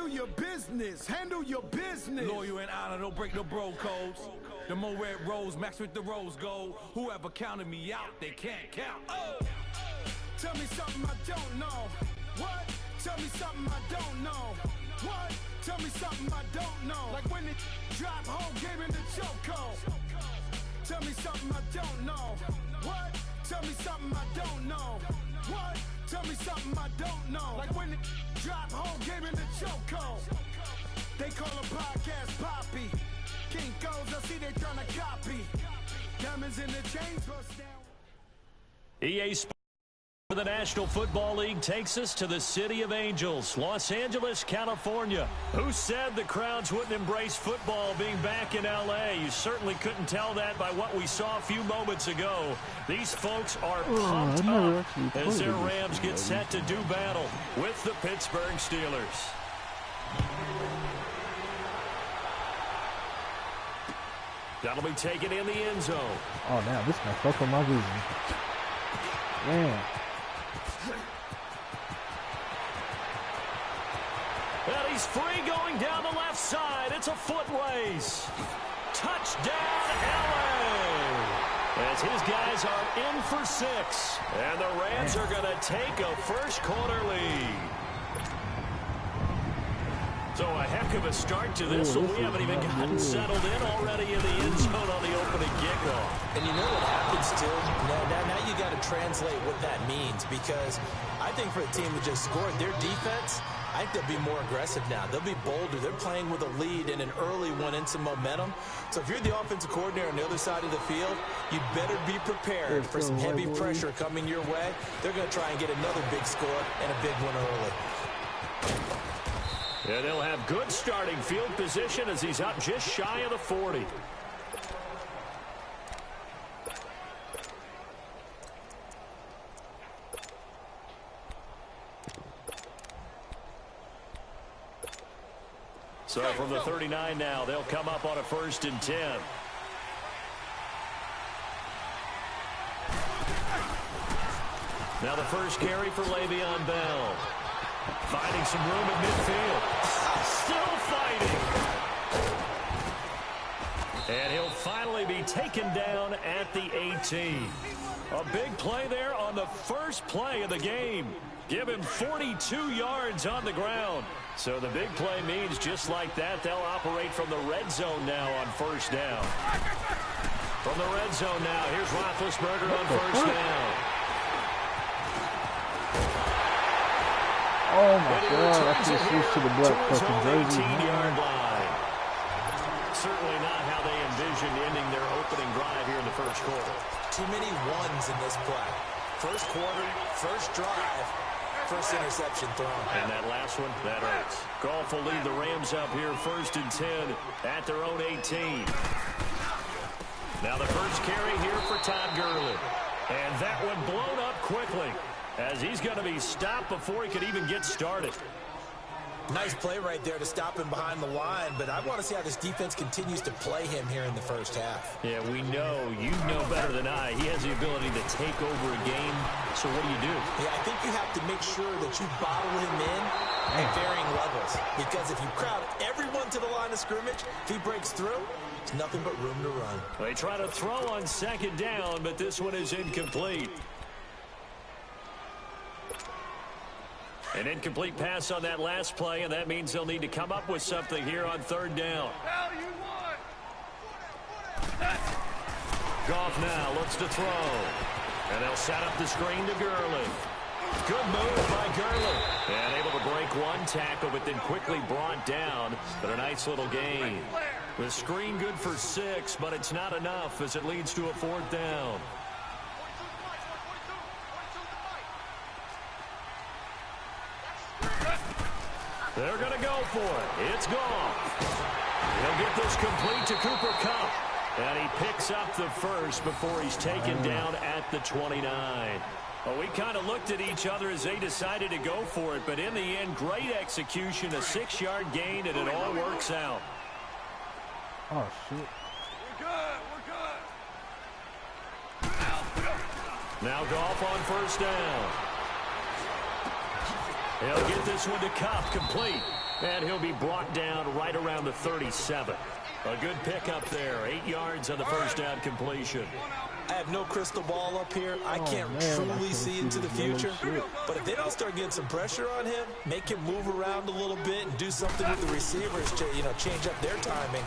Handle your business. Handle your business. Loyal and honor, don't break no bro codes. The more red rose, max with the rose gold. Whoever counted me out, they can't count. Oh! Tell me something I don't know. What? Tell me something I don't know. What? Tell me something I don't know. Like when it drop home, game in the chokehold. Tell me something I don't know. What? Tell me something I don't know. What? Tell me something I don't know. Like when it drop home, game in the chokehold. They call a podcast Poppy. King goes, I see they tryna copy. Diamonds in the chains bust down. EA Sports for the National Football League takes us to the City of Angels, Los Angeles, California. Who said the crowds wouldn't embrace football being back in L.A.? You certainly couldn't tell that by what we saw a few moments ago. These folks are pumped up as their Rams get set to do battle with the Pittsburgh Steelers. That'll be taken in the end zone. Oh, now this might fuck with my vision. Man. And he's free going down the left side. It's a foot race. Touchdown, LA! As his guys are in for 6. And the Rams are going to take a first quarter lead. So a heck of a start to this one. We haven't even gotten settled in already in the end zone on the opening kickoff. And you know what happens, too? Now you got to translate what that means, because I think for the team that just scored, their defense, I think they'll be more aggressive now. They'll be bolder. They're playing with a lead and an early one and some momentum. So if you're the offensive coordinator on the other side of the field, you'd better be prepared for some heavy pressure coming your way. They're going to try and get another big score and a big one early. And they'll have good starting field position as he's up just shy of the 40. So from the 39 now, they'll come up on a 1st and 10. Now the first carry for Le'Veon Bell. Finding some room at midfield. Still fighting. And he'll finally be taken down at the 18. A big play there on the first play of the game. Give him 42 yards on the ground. So the big play means just like that, they'll operate from the red zone now on 1st down. From the red zone now, here's Roethlisberger on 1st down. Oh my God, I just switched to the black fucking jersey. 18-yard line. Certainly not how they envisioned ending their opening drive here in the first quarter. Too many ones in this play. First quarter, first drive, first interception thrown. And that last one, that hurts. Goff will lead the Rams up here 1st and 10 at their own 18. Now the first carry here for Todd Gurley. And that one blown up quickly, as he's going to be stopped before he could even get started. Nice play right there to stop him behind the line, but I want to see how this defense continues to play him here in the first half. Yeah, we know, you know better than I, he has the ability to take over a game. So what do you do? Yeah, I think you have to make sure that you bottle him in at varying levels, because if you crowd everyone to the line of scrimmage, if he breaks through, it's nothing but room to run. They try to throw on 2nd down, but this one is incomplete. An incomplete pass on that last play, and that means they'll need to come up with something here on 3rd down. Goff now looks to throw. And they'll set up the screen to Gurley. Good move by Gurley. And able to break one tackle, but then quickly brought down. But a nice little gain. The screen good for 6, but it's not enough as it leads to a 4th down. They're going to go for it. It's gone. He'll get this complete to Cooper Kupp. And he picks up the first before he's taken down at the 29. Well, we kind of looked at each other as they decided to go for it. But in the end, great execution, a 6-yard gain, and it all works out. Oh, shit. We're good. Now Goff on 1st down. He'll get this one to Kupp, complete. And he'll be brought down right around the 37. A good pickup there. 8 yards on the first down completion. I have no crystal ball up here. I can't truly see into the future. But if they don't start getting some pressure on him, make him move around a little bit and do something with the receivers to, change up their timing,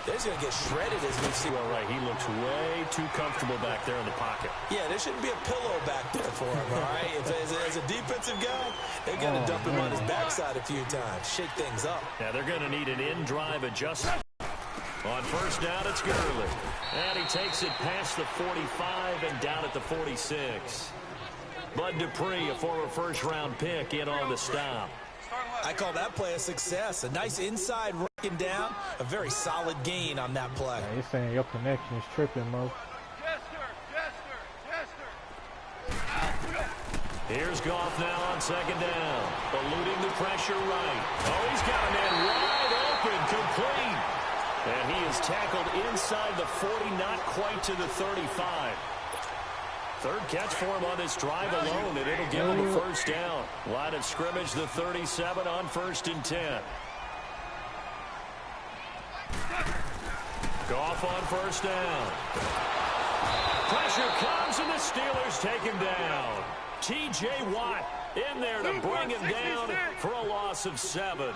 they're just going to get shredded as we see. Well, right, he looks way too comfortable back there in the pocket. Yeah, there shouldn't be a pillow back there for him, all right? As a defensive guy, they got to dump him on his backside a few times, shake things up. Yeah, they're going to need an in-drive adjustment. On first down, it's Gurley. And he takes it past the 45 and down at the 46. Bud Dupree, a former first-round pick, in on the stop. I call that play a success. A nice inside rocking down. A very solid gain on that play. Yeah, you're saying your connection is tripping, Mo. Here's Goff now on second down. Eluding the pressure right. Oh, he's got a man wide open, complete. And he is tackled inside the 40, not quite to the 35. Third catch for him on this drive alone, and it'll give him a first down. Line of scrimmage, the 37 on 1st and 10. Goff on first down. Pressure comes, and the Steelers take him down. T.J. Watt in there to bring him down for a loss of 7.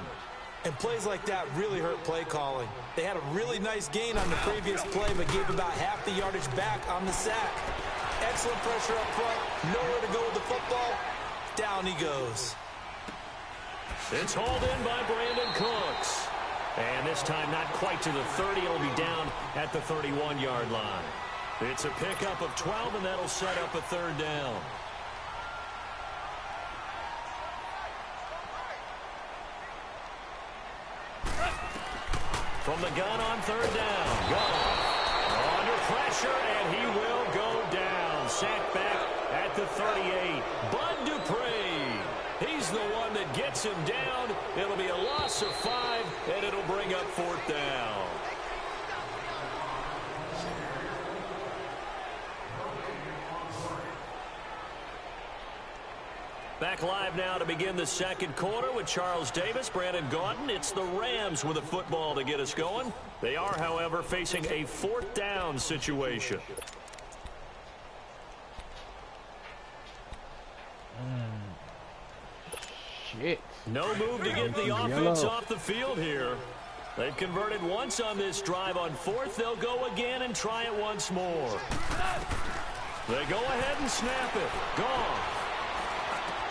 And plays like that really hurt play calling. They had a really nice gain on the previous play, but gave about half the yardage back on the sack. Excellent pressure up front. Nowhere to go with the football. Down he goes. It's hauled in by Brandon Cooks. And this time not quite to the 30. It'll be down at the 31-yard line. It's a pickup of 12, and that'll set up a third down. From the gun on third down. Goff under pressure, and he will go down. Sacked back at the 38. Bud Dupree. He's the one that gets him down. It'll be a loss of 5, and it'll bring up 4th down. Back live now to begin the second quarter with Charles Davis, Brandon Gaudin. It's the Rams with a football to get us going. They are, however, facing a 4th down situation. Shit. No move to get the offense off the field here. They've converted once on this drive. On 4th, they'll go again and try it once more. They go ahead and snap it. Gone.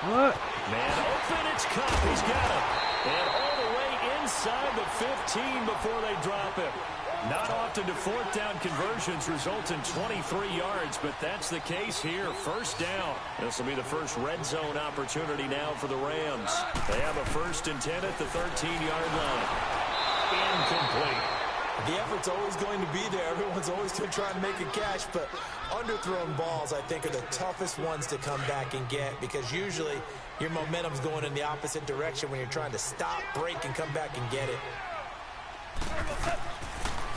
What? Man open, it's Cup. He's got it. And all the way inside the 15 before they drop it. Not often do 4th down conversions result in 23 yards, but that's the case here. First down. This will be the first red zone opportunity now for the Rams. They have a 1st and 10 at the 13-yard line. Incomplete. The effort's always going to be there. Everyone's always going to try and make a catch, but underthrown balls, I think, are the toughest ones to come back and get because usually your momentum's going in the opposite direction when you're trying to stop, break, and come back and get it.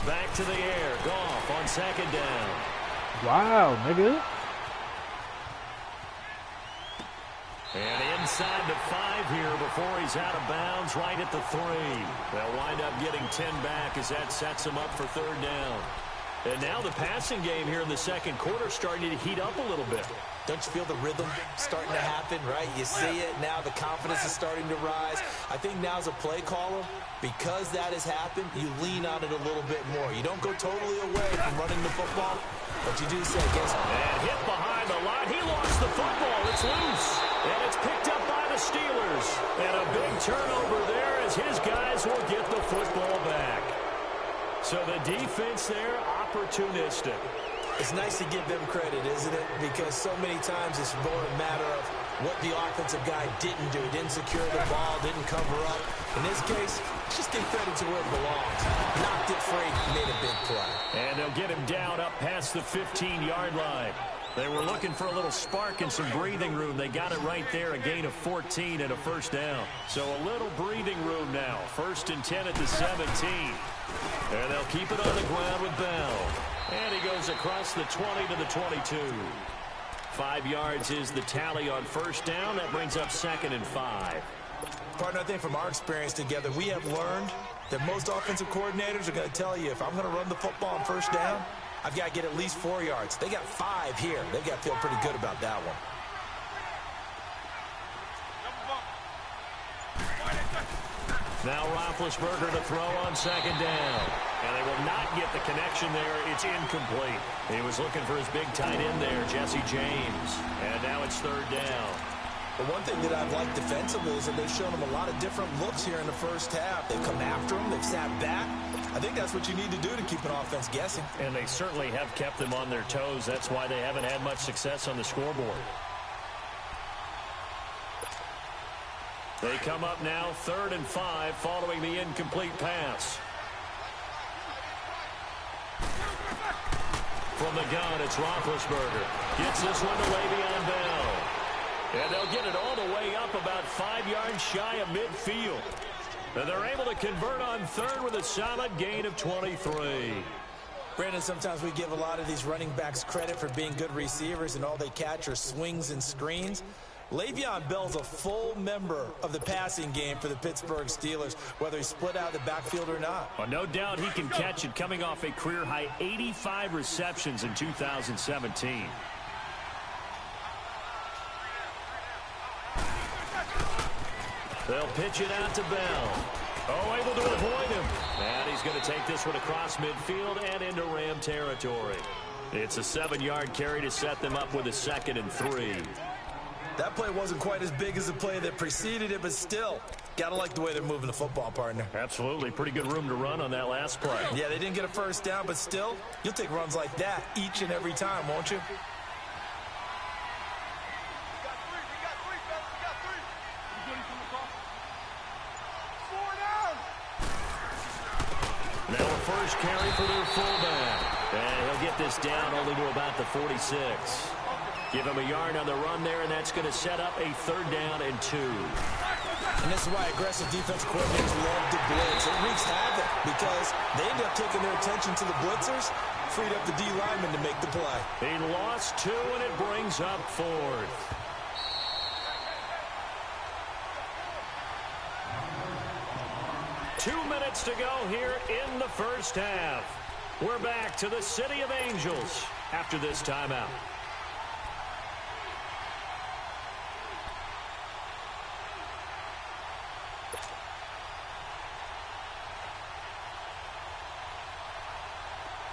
Back to the air. Goff on second down. Wow, nigga. And inside the 5 here before he's out of bounds right at the 3. They'll wind up getting 10 back as that sets him up for 3rd down. And now the passing game here in the second quarter starting to heat up a little bit. Don't you feel the rhythm starting to happen, right? You see it now. The confidence is starting to rise. I think now as a play caller, because that has happened, you lean on it a little bit more. You don't go totally away from running the football, but you do say, guess what? And hit behind the line. He lost the football. It's loose. And it's picked up by the Steelers. And a big turnover there as his guys will get the football back. So the defense there, opportunistic. It's nice to give them credit, isn't it? Because so many times it's more a matter of what the offensive guy didn't do. Didn't secure the ball, didn't cover up. In this case, just give credit to where it belongs. Knocked it free, made a big play. And they'll get him down up past the 15-yard line. They were looking for a little spark and some breathing room. They got it right there, a gain of 14 and a first down. So a little breathing room now. 1st and 10 at the 17. And they'll keep it on the ground with Bell. And he goes across the 20 to the 22. 5 yards is the tally on first down. That brings up 2nd and 5. Partner, I think from our experience together, we have learned that most offensive coordinators are going to tell you, if I'm going to run the football on first down, I've got to get at least 4 yards. They got 5 here. They've got to feel pretty good about that one. Now Roethlisberger to throw on second down. And they will not get the connection there. It's incomplete. He was looking for his big tight end there, Jesse James. And now it's third down. The one thing that I've liked defensively is that they've shown him a lot of different looks here in the first half. They've come after him. They've sat back. I think that's what you need to do to keep an offense guessing. And they certainly have kept them on their toes. That's why they haven't had much success on the scoreboard. They come up now 3rd and 5 following the incomplete pass. From the gun, it's Roethlisberger. Gets this one to Le'Veon Bell. And they'll get it all the way up about 5 yards shy of midfield. And they're able to convert on 3rd with a solid gain of 23. Brandon, sometimes we give a lot of these running backs credit for being good receivers, and all they catch are swings and screens. Le'Veon Bell's a full member of the passing game for the Pittsburgh Steelers, whether he's split out of the backfield or not. Well, no doubt he can catch it, coming off a career-high 85 receptions in 2017. They'll pitch it out to Bell. Oh, able to avoid him. And he's going to take this one across midfield and into Ram territory. It's a 7-yard carry to set them up with a 2nd and 3. That play wasn't quite as big as the play that preceded it, but still, got to like the way they're moving the football, partner. Absolutely. Pretty good room to run on that last play. Yeah, they didn't get a first down, but still, you'll take runs like that each and every time, won't you? Now a first carry for their fullback. And he'll get this down only to about the 46. Give him a yard on the run there, and that's going to set up a 3rd down and 2. And this is why aggressive defense coordinators love to blitz. It wreaks havoc because they end up taking their attention to the blitzers, freed up the D lineman to make the play. He lost 2, and it brings up 4th. Two minutes to go here in the first half. We're back to the City of Angels after this timeout.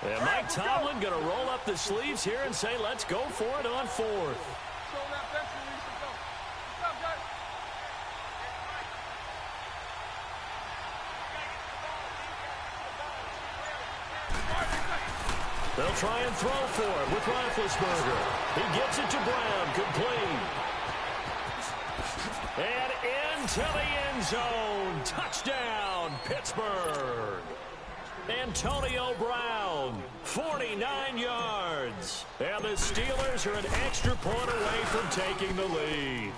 And Mike Tomlin going to roll up the sleeves here and say, let's go for it on 4th. They'll try and throw for it with Roethlisberger. He gets it to Brown, complete. And into the end zone. Touchdown, Pittsburgh. Antonio Brown, 49 yards. And the Steelers are an extra point away from taking the lead.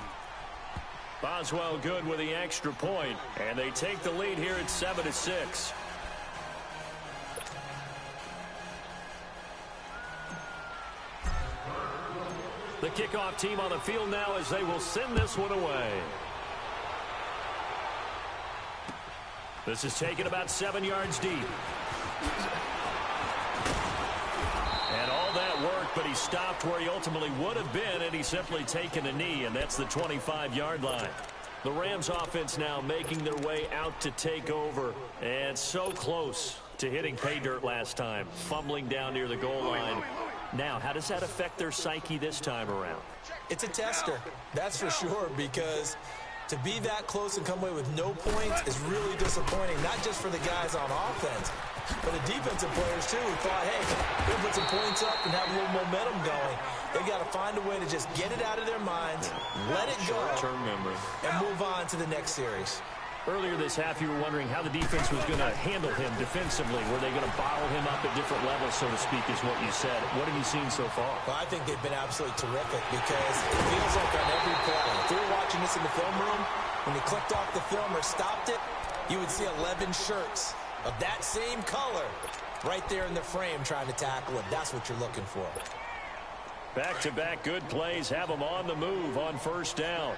Boswell good with the extra point, and they take the lead here at 7-6. The kickoff team on the field now as they will send this one away. This is taken about 7 yards deep. And all that worked, but he stopped where he ultimately would have been, and he's simply taken a knee, and that's the 25-yard line. The Rams offense now making their way out to take over, and so close to hitting pay dirt last time, fumbling down near the goal line. Now, how does that affect their psyche this time around? It's a tester, that's for sure, because to be that close and come away with no points is really disappointing, not just for the guys on offense, but the defensive players, too, who thought, hey, we'll put some points up and have a little momentum going. They've got to find a way to just get it out of their minds, let it go, short-term memory, and move on to the next series. Earlier this half, you were wondering how the defense was going to handle him defensively. Were they going to bottle him up at different levels, so to speak, is what you said. What have you seen so far? Well, I think they've been absolutely terrific because it feels like on every play, if you were watching this in the film room, when they clicked off the film or stopped it, you would see 11 shirts of that same color right there in the frame trying to tackle him. That's what you're looking for. Back-to-back good plays have them on the move on first down.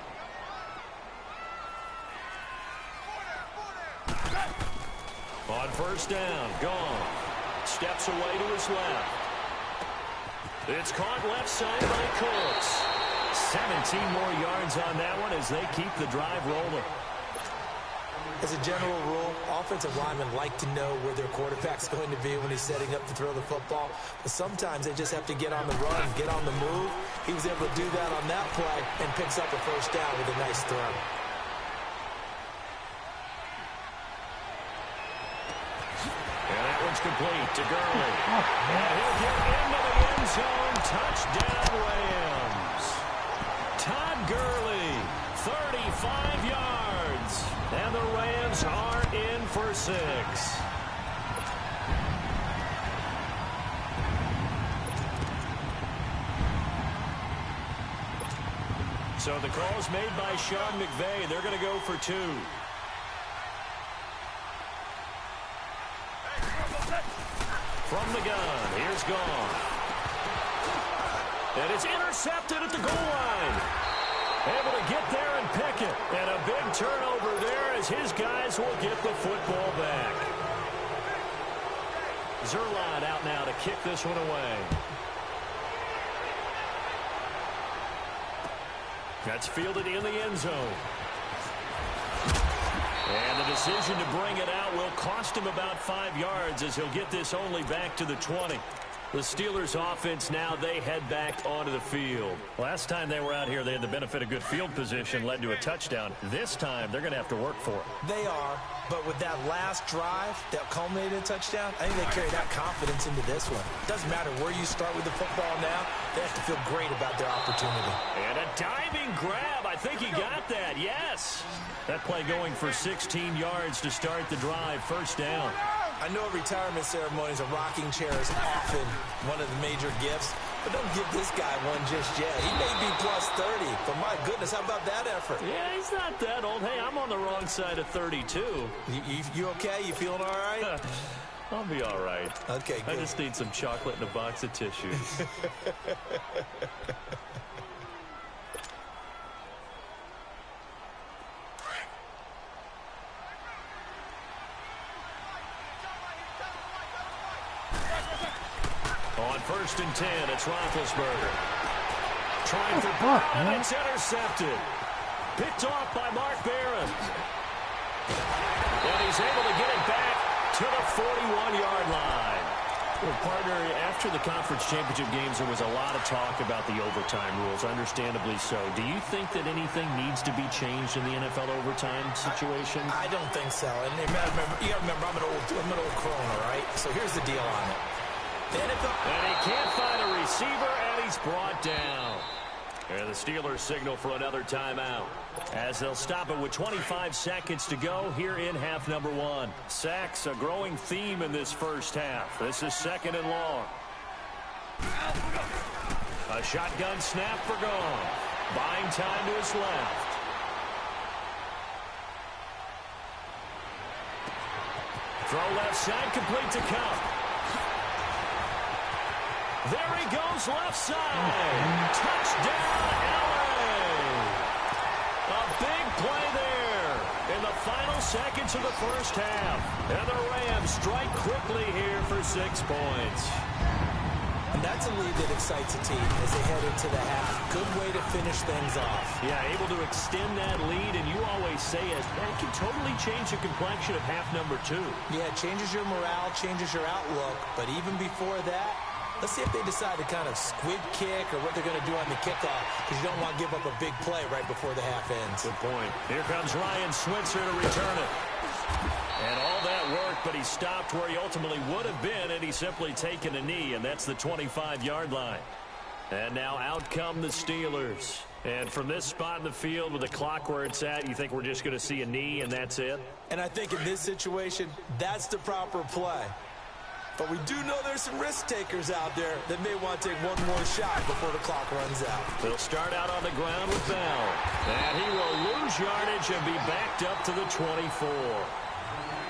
On first down, gone. Steps away to his left. It's caught left side by Cooks. 17 more yards on that one as they keep the drive rolling. As a general rule, offensive linemen like to know where their quarterback's going to be when he's setting up to throw the football. But sometimes they just have to get on the run, get on the move. He was able to do that on that play and picks up a first down with a nice throw. And that one's complete to Gurley. And he'll get into the end zone. Touchdown, Rams. Todd Gurley, 35 yards. And the Rams are in for 6. So the call's made by Sean McVay. They're going to go for 2. From the gun, here's Gone. And it's intercepted at the goal line. Able to get there and pick it. And a big turnover there as his guys will get the football back. Zerline out now to kick this one away. That's fielded in the end zone. And the decision to bring it out will cost him about 5 yards as he'll get this only back to the 20. The Steelers offense now, they head back onto the field. Last time they were out here, they had the benefit of good field position, led to a touchdown. This time, they're going to have to work for it. They are, but with that last drive that culminated in a touchdown, I think they carry that confidence into this one. Doesn't matter where you start with the football now, they have to feel great about their opportunity. And a diving grab. I think he got that, yes. That play going for 16 yards to start the drive, first down. I know retirement ceremonies, a rocking chair is often one of the major gifts, but don't give this guy one just yet. He may be plus 30, but my goodness, how about that effort? Yeah, he's not that old. Hey, I'm on the wrong side of 32. You okay? You feeling all right? I'll be all right. Okay, good. I just need some chocolate and a box of tissues. On first and 10, it's Roethlisberger. Trying for Brown, and it's intercepted. Picked off by Mark Barron. And he's able to get it back to the 41-yard line. Well, partner, after the conference championship games, there was a lot of talk about the overtime rules, understandably so. Do you think that anything needs to be changed in the NFL overtime situation? I don't think so. And you got to remember, I'm an old crone, all right? So here's the deal on it. And he can't find a receiver, and he's brought down. And the Steelers signal for another timeout as they'll stop it with 25 seconds to go here in half number 1. Sacks, a growing theme in this first half. This is second and long. A shotgun snap for Gone. Buying time to his left. Throw left side, complete to Cup. There he goes, left side. Touchdown, LA. A big play there in the final seconds of the first half. And the Rams strike quickly here for 6 points. And that's a lead that excites a team as they head into the half. Good way to finish things off. Yeah, able to extend that lead, and you always say it can totally change the complexion of half number 2. Yeah, it changes your morale, changes your outlook. But even before that, let's see if they decide to kind of squib kick or what they're going to do on the kickoff, because you don't want to give up a big play right before the half ends. Good point. Here comes Ryan Switzer to return it. And all that work, but he stopped where he ultimately would have been, and he's simply taken a knee, and that's the 25-yard line. And now out come the Steelers. And from this spot in the field with the clock where it's at, you think we're just going to see a knee and that's it? And I think in this situation, that's the proper play. But we do know there's some risk takers out there that may want to take one more shot before the clock runs out. They'll start out on the ground with Bell. And he will lose yardage and be backed up to the 24.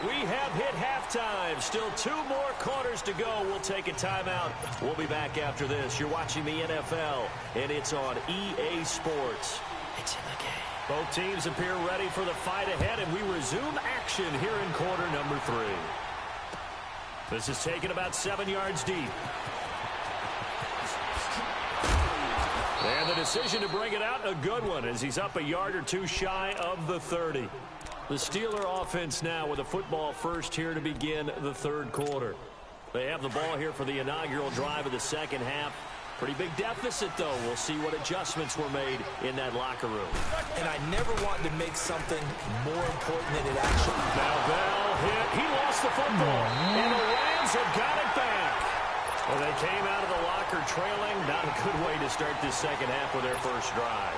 We have hit halftime. Still 2 more quarters to go. We'll take a timeout. We'll be back after this. You're watching the NFL, and it's on EA Sports. It's in the game. Both teams appear ready for the fight ahead, and we resume action here in quarter number 3. This is taken about 7 yards deep. And the decision to bring it out, a good one, as he's up a yard or two shy of the 30. The Steeler offense now with a football first here to begin the third quarter. They have the ball here for the inaugural drive of the second half. Pretty big deficit, though. We'll see what adjustments were made in that locker room. And I never want to make something more important than it actually is. Now Bell hit. He lost the football. And the Rams have got it back. Well, they came out of the locker trailing. Not a good way to start this second half with their first drive.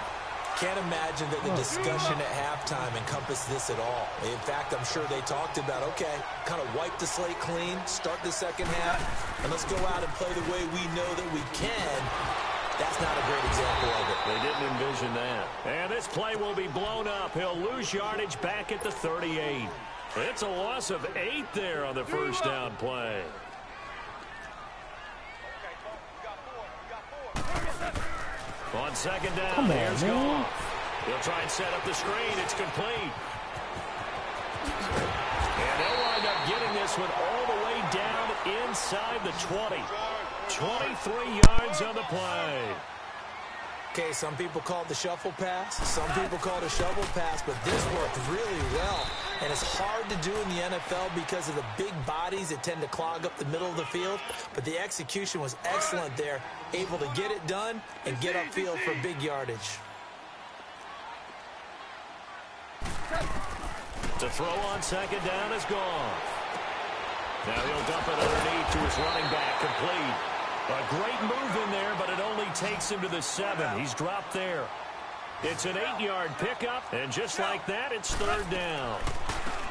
Can't imagine that the discussion at halftime encompassed this at all. In fact, I'm sure they talked about, okay, kind of wipe the slate clean, start the second half, and let's go out and play the way we know that we can. That's not a great example of it. They didn't envision that. And this play will be blown up. He'll lose yardage back at the 38. It's a loss of 8 there on the first down play. On second down, here's Goff. He'll try and set up the screen. It's complete. And they'll wind up getting this one all the way down inside the 20. 23 yards on the play. Okay, some people call it the shuffle pass. Some people call it a shovel pass, but this worked really well. And it's hard to do in the NFL because of the big bodies that tend to clog up the middle of the field. But the execution was excellent there, able to get it done and get upfield for big yardage. To throw on second down is Goff. Now he'll dump it underneath to his running back, complete. A great move in there, but it only takes him to the 7. He's dropped there. It's an 8-yard pickup, and just like that, it's third down.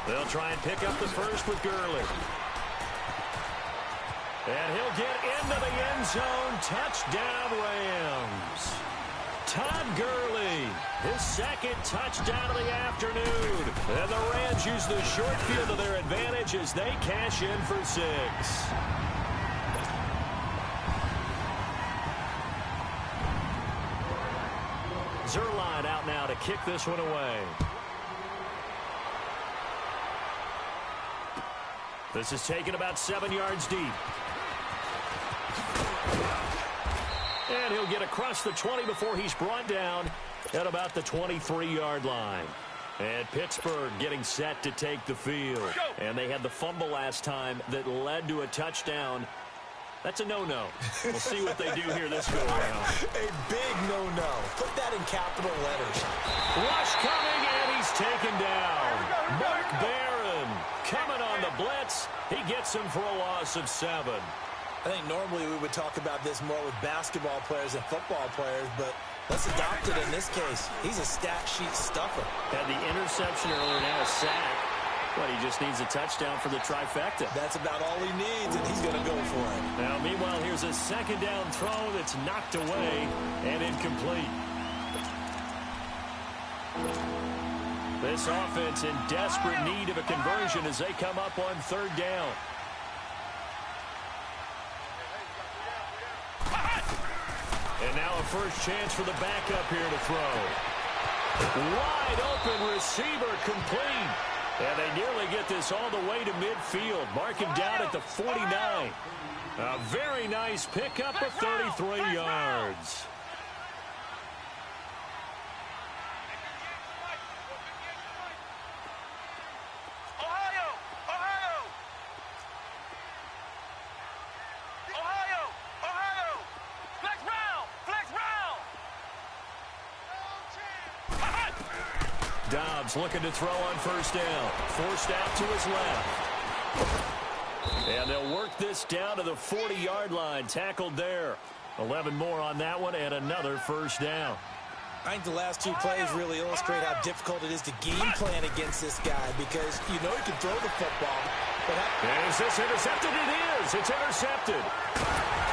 They'll try and pick up the first with Gurley. And he'll get into the end zone. Touchdown, Rams. Todd Gurley, his second touchdown of the afternoon. And the Rams use the short field to their advantage as they cash in for 6. Zerline out now to kick this one away. This is taken about 7 yards deep. And he'll get across the 20 before he's brought down at about the 23-yard line. And Pittsburgh getting set to take the field. And they had the fumble last time that led to a touchdown. That's a no-no. We'll see what they do here this go-around. A big no-no. Put that in capital letters. Rush coming, and he's taken down. Mark Barron coming on the blitz. He gets him for a loss of 7. I think normally we would talk about this more with basketball players and football players, but let's adopt it in this case. He's a stat sheet stuffer. Had the interception earlier, now a sack. But he just needs a touchdown for the trifecta. That's about all he needs, and he's going to go for it. Now, meanwhile, here's a second down throw that's knocked away and incomplete. This offense in desperate need of a conversion as they come up on third down. And now a first chance for the backup here to throw. Wide open receiver, complete. And they nearly get this all the way to midfield. Mark him down at the 49. A very nice pickup of 33 yards. Dobbs looking to throw on first down. Forced out to his left. And they'll work this down to the 40-yard line. Tackled there. 11 more on that one and another first down. I think the last two plays really illustrate how difficult it is to game plan against this guy because you know he can throw the football. Is this intercepted? It is. It's intercepted.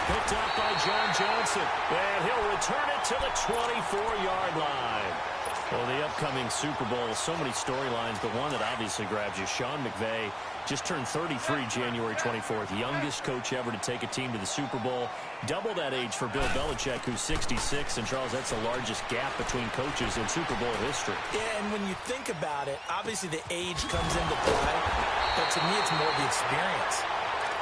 Picked up by John Johnson. And he'll return it to the 24-yard line. Well, the upcoming Super Bowl, so many storylines, but one that obviously grabs you. Sean McVay just turned 33 January 24th, youngest coach ever to take a team to the Super Bowl. Double that age for Bill Belichick, who's 66. And, Charles, that's the largest gap between coaches in Super Bowl history. Yeah, and when you think about it, obviously the age comes into play. But to me, it's more the experience.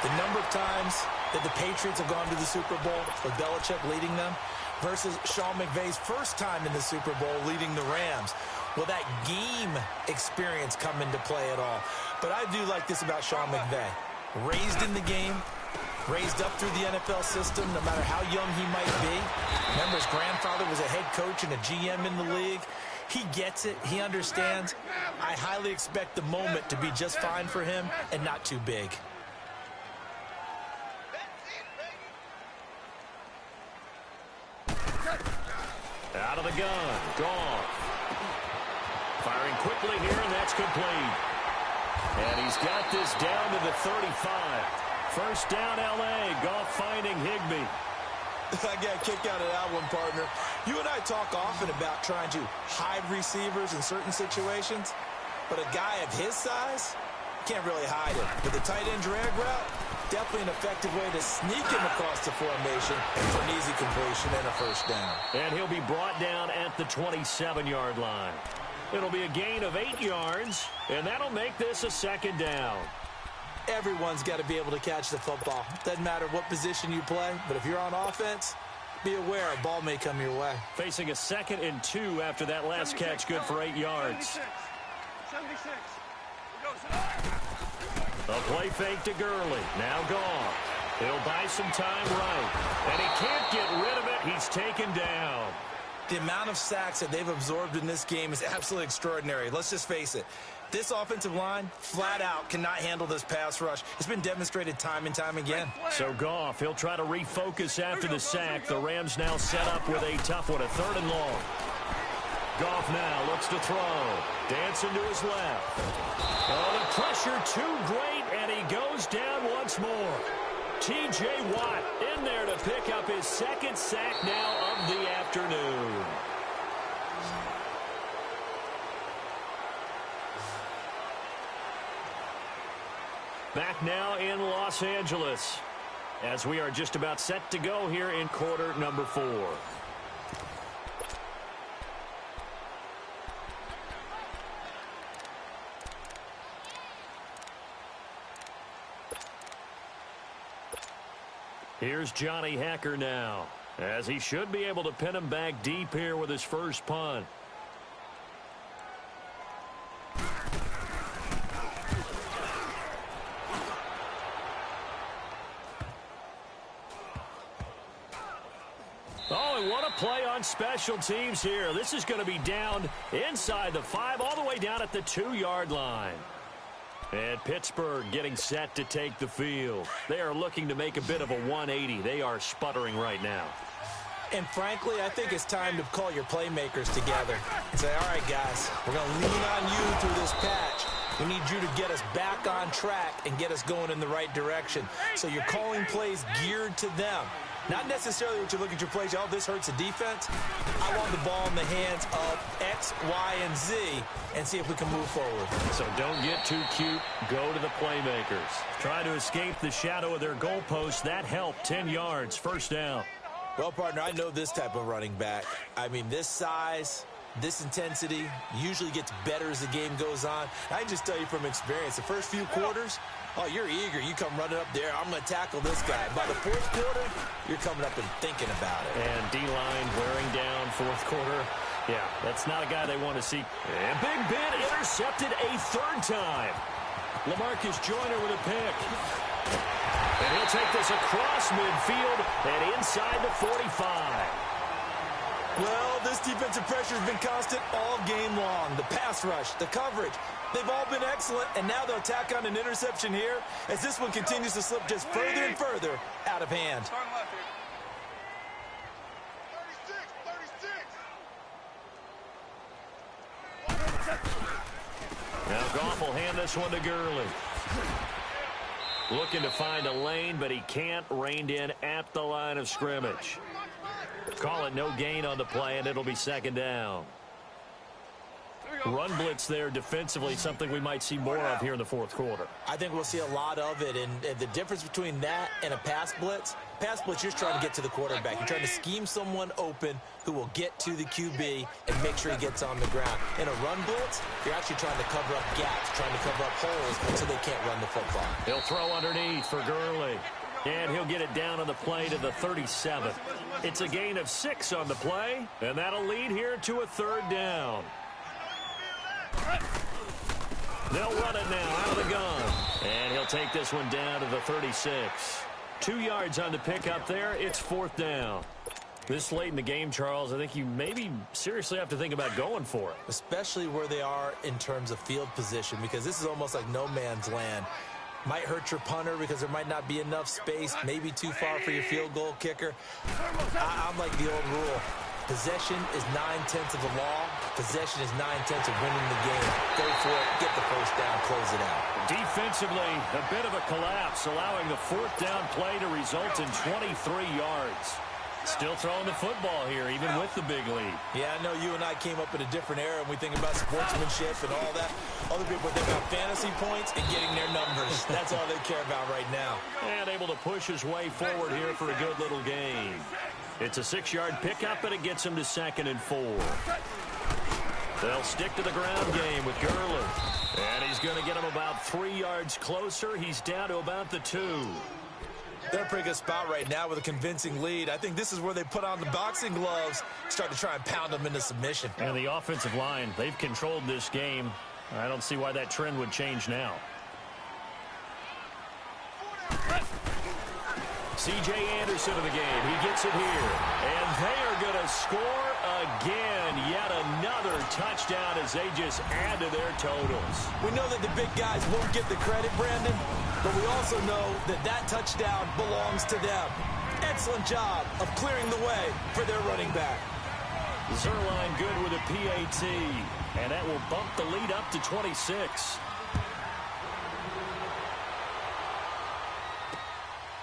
The number of times that the Patriots have gone to the Super Bowl with Belichick leading them versus Sean McVay's first time in the Super Bowl leading the Rams. Will that game experience come into play at all? But I do like this about Sean McVay. Raised in the game, raised up through the NFL system, no matter how young he might be. Remember, his grandfather was a head coach and a GM in the league. He gets it. He understands. I highly expect the moment to be just fine for him and not too big. Out of the gun. Goff. Firing quickly here, and that's complete. And he's got this down to the 35. First down, L.A. Goff finding Higbee. I got a kick out of that one, partner. You and I talk often about trying to hide receivers in certain situations, but a guy of his size can't really hide it. With the tight end drag route, definitely an effective way to sneak him across the formation for an easy completion and a first down. And he'll be brought down at the 27-yard line. It'll be a gain of 8 yards, and that'll make this a second down. Everyone's got to be able to catch the football. Doesn't matter what position you play, but if you're on offense, be aware a ball may come your way. Facing a 2nd and 2 after that last catch, good for 8 yards. 76. A play fake to Gurley. Now gone. He'll buy some time right. And he can't get rid of it. He's taken down. The amount of sacks that they've absorbed in this game is absolutely extraordinary. Let's just face it. This offensive line, flat out, cannot handle this pass rush. It's been demonstrated time and time again. So Goff, he'll try to refocus after the sack. The Rams now set up with a tough one, a 3rd and long. Goff now looks to throw. Dancing to his left. Oh, the pressure too great, and he goes down once more. T.J. Watt in there to pick up his 2nd sack now of the afternoon. Back now in Los Angeles as we are just about set to go here in quarter number 4. Here's Johnny Hacker now, as he should be able to pin him back deep here with his first punt. Oh, and what a play on special teams here. This is going to be down inside the 5, all the way down at the 2-yard line. And Pittsburgh getting set to take the field. They are looking to make a bit of a 180. They are sputtering right now. And frankly, I think it's time to call your playmakers together and say, all right, guys, we're going to lean on you through this patch. We need you to get us back on track and get us going in the right direction. So you're calling plays geared to them. Not necessarily what you look at your plays, oh, this hurts the defense. I want the ball in the hands of X, Y, and Z and see if we can move forward. So don't get too cute. Go to the playmakers. Try to escape the shadow of their goalpost. That helped. 10 yards. First down. Well, partner, I know this type of running back. I mean, this size, this intensity usually gets better as the game goes on. I can just tell you from experience, the first few quarters, oh, you're eager. You come running up there. I'm going to tackle this guy. By the 4th quarter, you're coming up and thinking about it. And D-line wearing down 4th quarter. Yeah, that's not a guy they want to see. And Big Ben intercepted a 3rd time. LaMarcus Joyner with a pick. And he'll take this across midfield and inside the 45. Well, this defensive pressure has been constant all game long. The pass rush, the coverage, they've all been excellent, and now they'll tack on an interception here as this one continues to slip just further and further out of hand. Now Goff will hand this one to Gurley. Looking to find a lane, but he can't. Reined in at the line of scrimmage. Call it no gain on the play, and it'll be 2nd down. Here we go. Run blitz there defensively, something we might see more of here in the fourth quarter. I think we'll see a lot of it, and the difference between that and a pass blitz, you're just trying to get to the quarterback. You're trying to scheme someone open who will get to the QB and make sure he gets on the ground. In a run blitz, you're actually trying to cover up gaps, trying to cover up holes so they can't run the football. He'll throw underneath for Gurley. And he'll get it down on the play to the 37. It's a gain of 6 on the play, and that'll lead here to a 3rd down. They'll run it now out of the gun. And he'll take this one down to the 36. 2 yards on the pickup there. It's 4th down. This late in the game, Charles, I think you maybe seriously have to think about going for it. Especially where they are in terms of field position, because this is almost like no man's land. Might hurt your punter because there might not be enough space, maybe too far for your field goal kicker. I'm like the old rule. Possession is 9/10 of the law. Possession is 9/10 of winning the game. Go for it, get the first down, close it out. Defensively, a bit of a collapse, allowing the 4th down play to result in 23 yards. Still throwing the football here, even with the big lead. Yeah, I know you and I came up in a different era, and we think about sportsmanship and all that. Other people think about fantasy points and getting their numbers. That's all they care about right now. And able to push his way forward here for a good little gain. It's a 6-yard pickup, and it gets him to 2nd and 4. They'll stick to the ground game with Gurley. And he's going to get him about 3 yards closer. He's down to about the 2. They're in a pretty good spot right now with a convincing lead. I think this is where they put on the boxing gloves, start to try and pound them into submission. And the offensive line, they've controlled this game. I don't see why that trend would change now. C.J. Anderson in the game. He gets it here. And they are going to score again. Yet another touchdown as they just add to their totals. We know that the big guys won't get the credit, Brandon, but we also know that that touchdown belongs to them. Excellent job of clearing the way for their running back. Zerline good with a PAT. And that will bump the lead up to 26.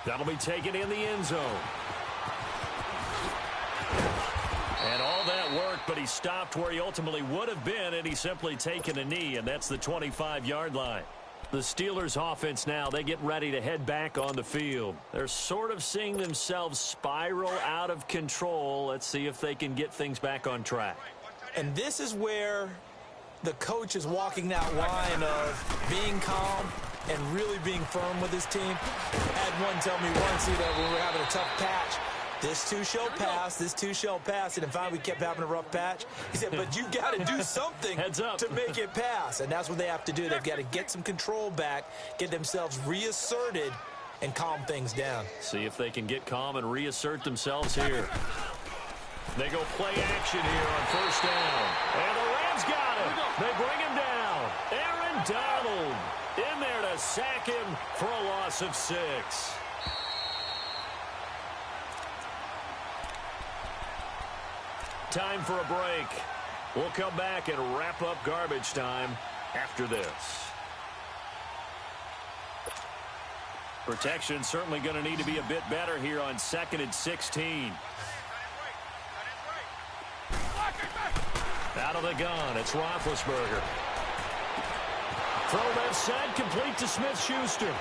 That'll be taken in the end zone. And all that work, but he stopped where he ultimately would have been, and he's simply taken a knee, and that's the 25-yard line. The Steelers' offense now, they get ready to head back on the field. They're sort of seeing themselves spiral out of control. Let's see if they can get things back on track. And this is where the coach is walking that line of being calm and really being firm with his team. I had one tell me once, when we were having a tough patch, this too shall pass, this too shall pass. And in fact, we kept having a rough patch. He said, but you got to do something to make it pass. And that's what they have to do. They've got to get some control back, get themselves reasserted, and calm things down. See if they can get calm and reassert themselves here. They go play action here on 1st down. And the Rams got him. They bring him down. Aaron Donald in there to sack him for a loss of 6. Time for a break. We'll come back and wrap up garbage time after this. Protection certainly going to need to be a bit better here on 2nd and 16. Out of the gun, it's Roethlisberger. Throw left side, complete to Smith-Schuster.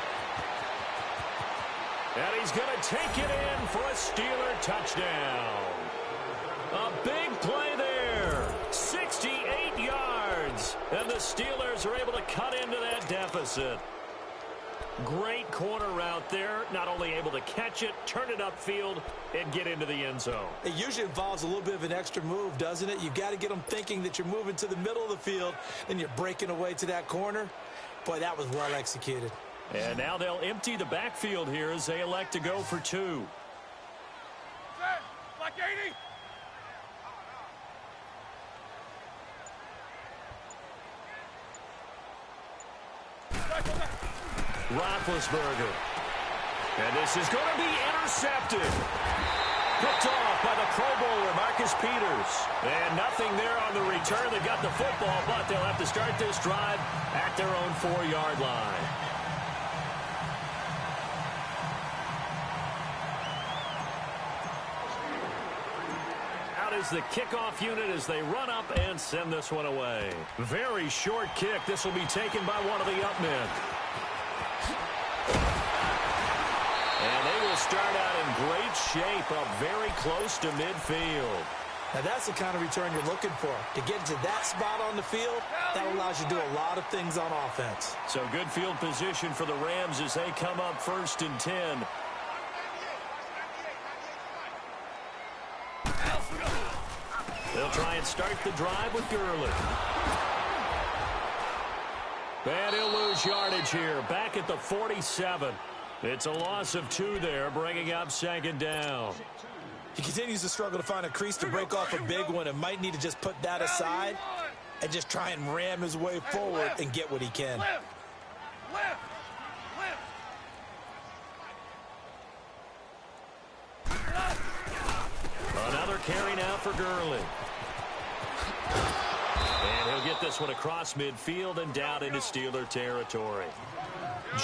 And he's going to take it in for a Steeler touchdown. A big play there. 68 yards. And the Steelers are able to cut into that deficit. Great corner route there. Not only able to catch it, turn it upfield, and get into the end zone. It usually involves a little bit of an extra move, doesn't it? You've got to get them thinking that you're moving to the middle of the field, and you're breaking away to that corner. Boy, that was well executed. And now they'll empty the backfield here as they elect to go for 2. Like 80. Roethlisberger. And this is going to be intercepted. Picked off by the Pro Bowler, Marcus Peters. And nothing there on the return. They got the football, but they'll have to start this drive at their own 4-yard line. Out is the kickoff unit as they run up and send this one away. Very short kick. This will be taken by one of the up men. And they will start out in great shape, up very close to midfield. Now, that's the kind of return you're looking for. To get to that spot on the field, that allows you to do a lot of things on offense. So good field position for the Rams as they come up 1st and 10. They'll try and start the drive with Gurley. And he'll lose yardage here, back at the 47. It's a loss of 2 there, bringing up 2nd down. He continues to struggle to find a crease to break off a big one and might need to just put that aside and just try and ram his way forward and get what he can. Another carry now for Gurley. And he'll get this one across midfield and down into Steeler territory.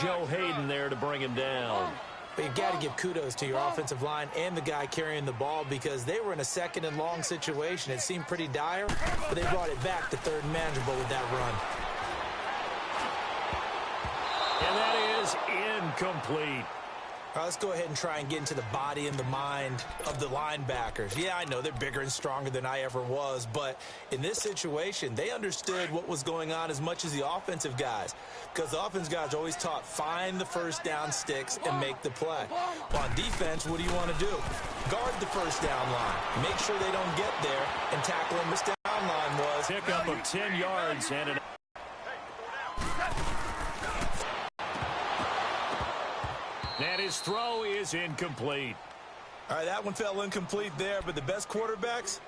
Joe Hayden there to bring him down. But you've got to give kudos to your offensive line and the guy carrying the ball because they were in a 2nd and long situation. It seemed pretty dire, but they brought it back to 3rd and manageable with that run. And that is incomplete. All right, let's go ahead and try and get into the body and the mind of the linebackers. Yeah, I know they're bigger and stronger than I ever was, but in this situation, they understood what was going on as much as the offensive guys, because the offensive guys are always taught, find the first down sticks and make the play. Well, on defense, what do you want to do? Guard the first down line. Make sure they don't get there and tackle them. This down line was pickup of 10 yards and an and his throw is incomplete. All right, that one fell incomplete there, but the best quarterbacks,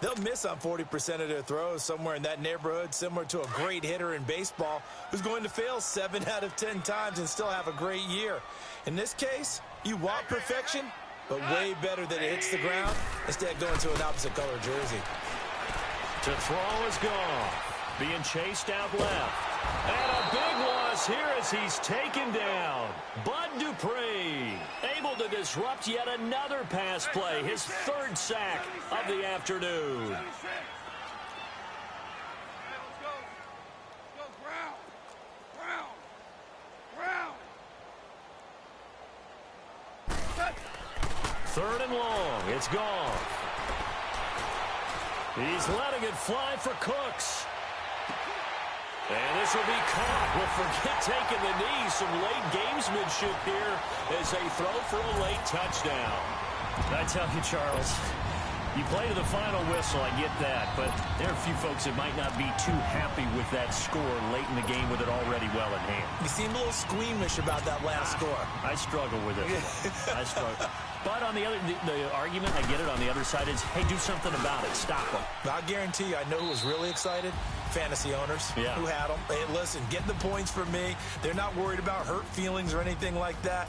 they'll miss on 40% of their throws, somewhere in that neighborhood, similar to a great hitter in baseball who's going to fail 7 out of 10 times and still have a great year. In this case, you want perfection, but way better that it hits the ground instead of going to an opposite color jersey. To throw is gone. Being chased out left. And a big loss here as he's taken down. Bud Dupree able to disrupt yet another pass play. His 3rd sack of the afternoon. Third and long. It's gone. He's letting it fly for Cooks. And this will be caught. Well, forget taking the knee. Some late gamesmanship here as they throw for a late touchdown. I tell you, Charles, you play to the final whistle, I get that. But there are a few folks that might not be too happy with that score late in the game with it already well in hand. You seem a little squeamish about that last score. I struggle with it. I struggle. But on the other, the argument, I get it, on the other side is, hey, do something about it. Stop them. I guarantee you, I know who was really excited. Fantasy owners who had them. Hey, listen, get the points for me. They're not worried about hurt feelings or anything like that.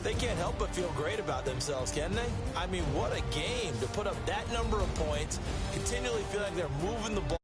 They can't help but feel great about themselves, can they? I mean, what a game to put up that number of points, continually feel like they're moving the ball.